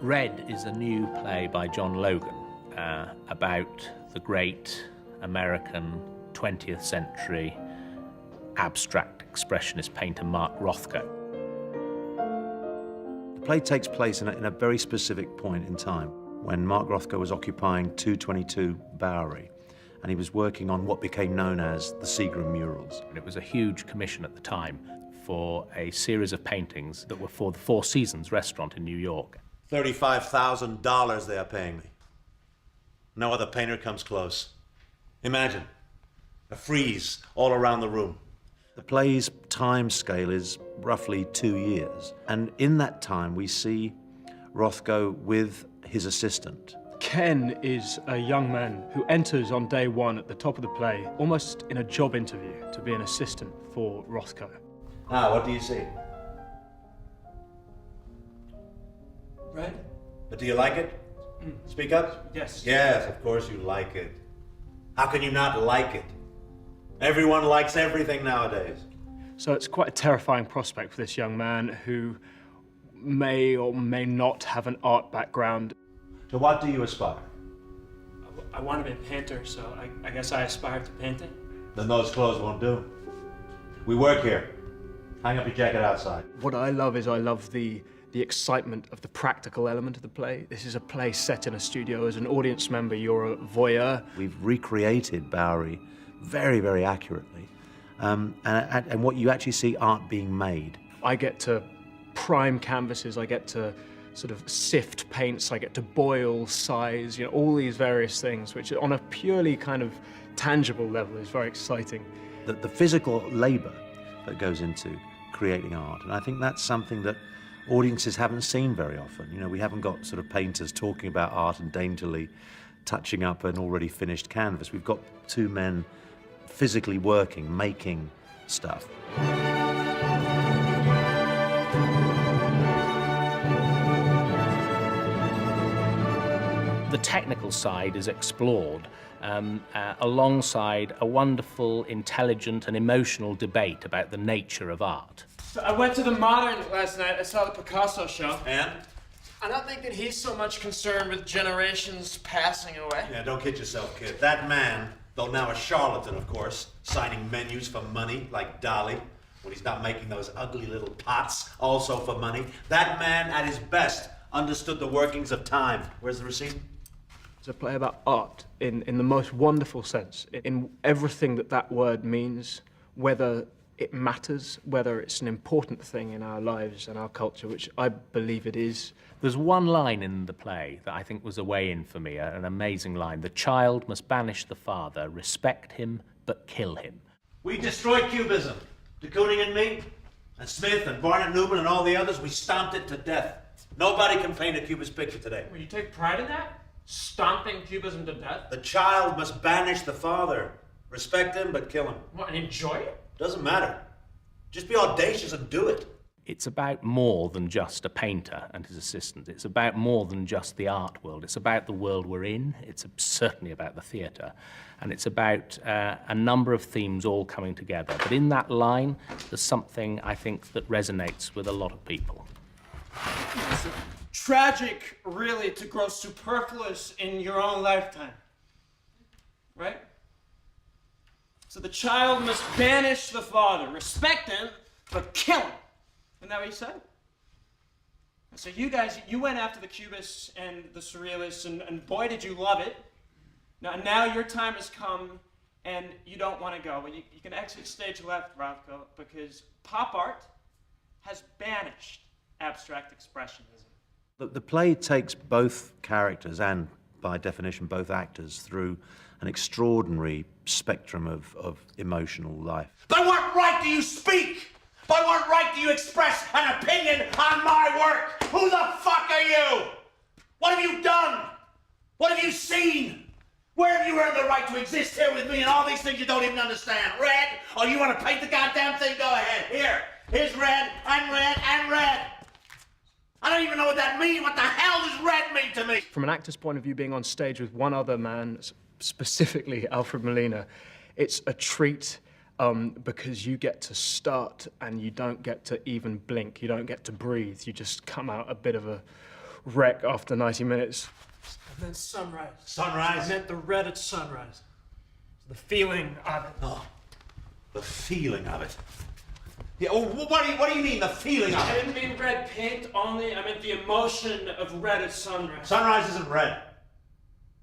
Red is a new play by John Logan about the great American 20th century abstract expressionist painter Mark Rothko. The play takes place in a very specific point in time when Mark Rothko was occupying 222 Bowery, and he was working on what became known as the Seagram murals. And it was a huge commission at the time for a series of paintings that were for the Four Seasons restaurant in New York. $35,000 they are paying me. No other painter comes close. Imagine a frieze all around the room. The play's time scale is roughly 2 years, and in that time we see Rothko with his assistant. Ken is a young man who enters on day one at the top of the play, almost in a job interview to be an assistant for Rothko. Now, what do you see? Red? But do you like it? Speak up? Yes. Yes, of course you like it. How can you not like it? Everyone likes everything nowadays. So it's quite a terrifying prospect for this young man who may or may not have an art background. To what do you aspire? I want to be a painter, so I guess I aspire to painting. Then those clothes won't do. We work here. Hang up your jacket outside. What I love is I love the excitement of the practical element of the play. This is a play set in a studio. As an audience member, you're a voyeur. We've recreated Bowery very, very accurately, and what you actually see art being made. I get to prime canvases, I get to sort of sift paints, I get to boil, size, you know, all these various things, which on a purely kind of tangible level is very exciting. The physical labor that goes into creating art, and I think that's something that audiences haven't seen very often. You know, we haven't got sort of painters talking about art and daintily touching up an already finished canvas. We've got two men physically working, making stuff. The technical side is explored alongside a wonderful, intelligent and emotional debate about the nature of art. So I went to the Modern last night. I saw the Picasso show. And? I don't think that he's so much concerned with generations passing away. Yeah, don't kid yourself, kid. That man, though now a charlatan, of course, signing menus for money like Dali, when he's not making those ugly little pots also for money. That man, at his best, understood the workings of time. Where's the receipt? It's a play about art in the most wonderful sense, in everything that that word means, whether it matters, whether it's an important thing in our lives and our culture, which I believe it is. There's one line in the play that I think was a way in for me, an amazing line. The child must banish the father, respect him, but kill him. We destroyed Cubism. De Kooning and me, and Smith and Barnett Newman and all the others, we stomped it to death. Nobody can paint a Cubist picture today. Will you take pride in that? Stomping Cubism to death? The child must banish the father. Respect him, but kill him. What, and enjoy it? Doesn't matter. Just be audacious and do it. It's about more than just a painter and his assistant. It's about more than just the art world. It's about the world we're in. It's certainly about the theatre. And it's about a number of themes all coming together. But in that line, there's something, I think, that resonates with a lot of people. It's tragic, really, to grow superfluous in your own lifetime. Right? So the child must banish the father, respect him, but kill him. Isn't that what you said? So you guys, you went after the Cubists and the Surrealists, and boy, did you love it. Now your time has come, and you don't want to go. You can exit stage left, Rothko, because pop art has banished abstract expressionism. The play takes both characters and, by definition, both actors through an extraordinary spectrum of emotional life. By what right do you speak? By what right do you express an opinion on my work? Who the fuck are you? What have you done? What have you seen? Where have you earned the right to exist here with me and all these things you don't even understand? Red? Oh, you want to paint the goddamn thing? Go ahead. Here's red, and red, and red. I don't even know what that means. What the hell does red mean to me? From an actor's point of view, being on stage with one other man, specifically Alfred Molina, it's a treat because you get to start and you don't get to even blink. You don't get to breathe. You just come out a bit of a wreck after 90 minutes. I meant sunrise. Sunrise? I meant the red at sunrise. The feeling of it. Oh, the feeling of it. Yeah, oh, what do you mean, the feeling of I it? didn't mean red paint only, I meant the emotion of red at sunrise. Sunrise isn't red.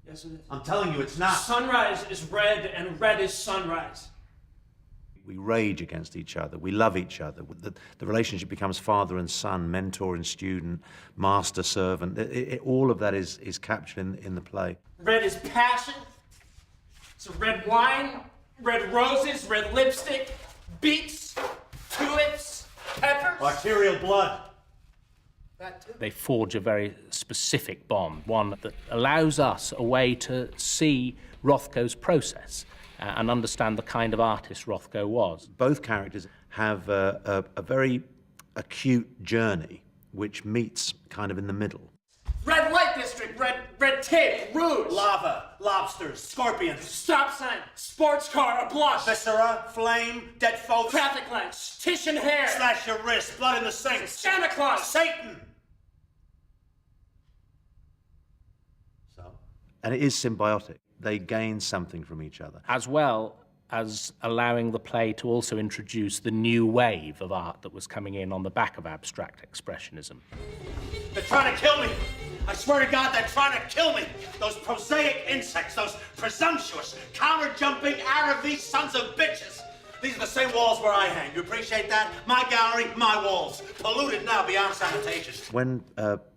Yes, it is. I'm telling you, it's not. Sunrise is red, and red is sunrise. We rage against each other. We love each other. The relationship becomes father and son, mentor and student, master servant. All of that is captured in the play. Red is passion. So red wine, red roses, red lipstick, beets, tulips, peppers. Arterial blood. That too. They forge a very specific bond, one that allows us a way to see Rothko's process and understand the kind of artist Rothko was. Both characters have a very acute journey which meets kind of in the middle. Red light district, red tape, rouge. Lava, lobsters, scorpions, Stop sign, sports car, a blush. viscera, flame, dead folks. Traffic lights, Titian hair. Slash your wrist, blood in the sink. Santa Claus. Satan. So? And it is symbiotic. They gain something from each other. As well as allowing the play to also introduce the new wave of art that was coming in on the back of abstract expressionism. They're trying to kill me. I swear to God, they're trying to kill me. Those prosaic insects, those presumptuous, counter-jumping Arabi sons of bitches. These are the same walls where I hang. You appreciate that? My gallery, my walls. Polluted now beyond sanitation. When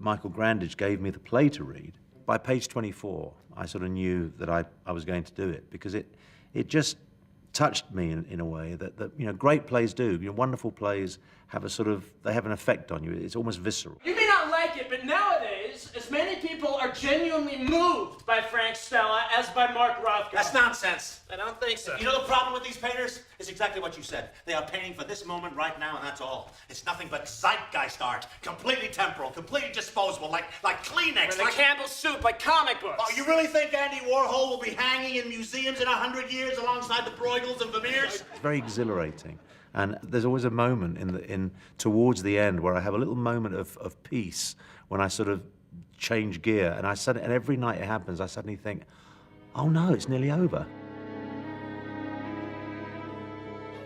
Michael Grandage gave me the play to read, by page 24, I sort of knew that I was going to do it, because it just touched me in a way that you know, great plays do. You know, wonderful plays have they have an effect on you. It's almost visceral. You may not like it, but nowadays, as many people are genuinely moved by Frank Stella as by Mark Rothko. That's nonsense. I don't think so. You know the problem with these painters? It's exactly what you said. They are painting for this moment right now, and that's all. It's nothing but zeitgeist art. Completely temporal, completely disposable, like Kleenex. Like Campbell soup, like comic books. Oh, you really think Andy Warhol will be hanging in museums in 100 years alongside the Bruegels and Vermeers? It's very exhilarating. And there's always a moment towards the end where I have a little moment of peace when I sort of change gear, and and every night it happens, I suddenly think, oh no, it's nearly over.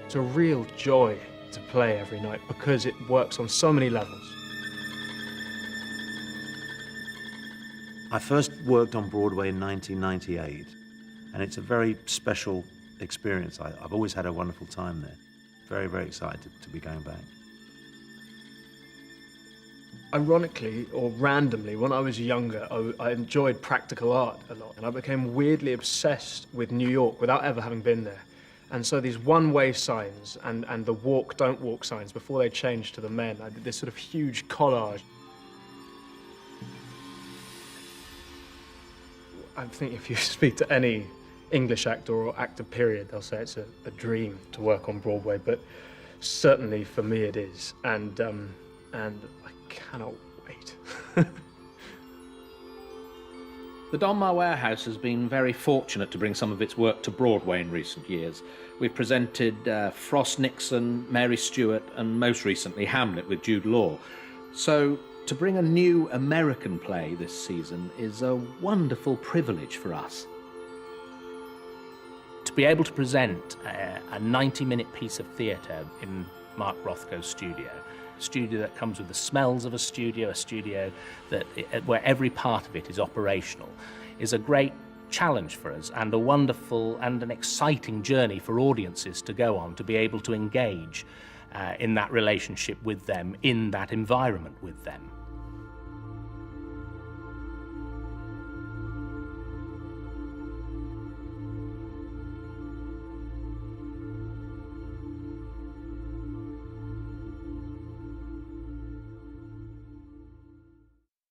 It's a real joy to play every night because it works on so many levels. I first worked on Broadway in 1998, and it's a very special experience. I've always had a wonderful time there. Very, very excited to be going back. Ironically, or randomly, when I was younger, I enjoyed practical art a lot, and I became weirdly obsessed with New York without ever having been there. And so these one-way signs and the walk, don't walk signs, before they changed to the men, I did this sort of huge collage. I think if you speak to any English actor or actor period, they'll say it's a dream to work on Broadway, but certainly for me it is, and I cannot wait. The Donmar Warehouse has been very fortunate to bring some of its work to Broadway in recent years. We've presented Frost Nixon, Mary Stuart, and most recently Hamlet with Jude Law. So to bring a new American play this season is a wonderful privilege for us. To be able to present a 90-minute piece of theatre in Mark Rothko's studio, a studio that comes with the smells of a studio that where every part of it is operational, is a great challenge for us, and a wonderful and an exciting journey for audiences to go on, to be able to engage in that relationship with them, in that environment with them.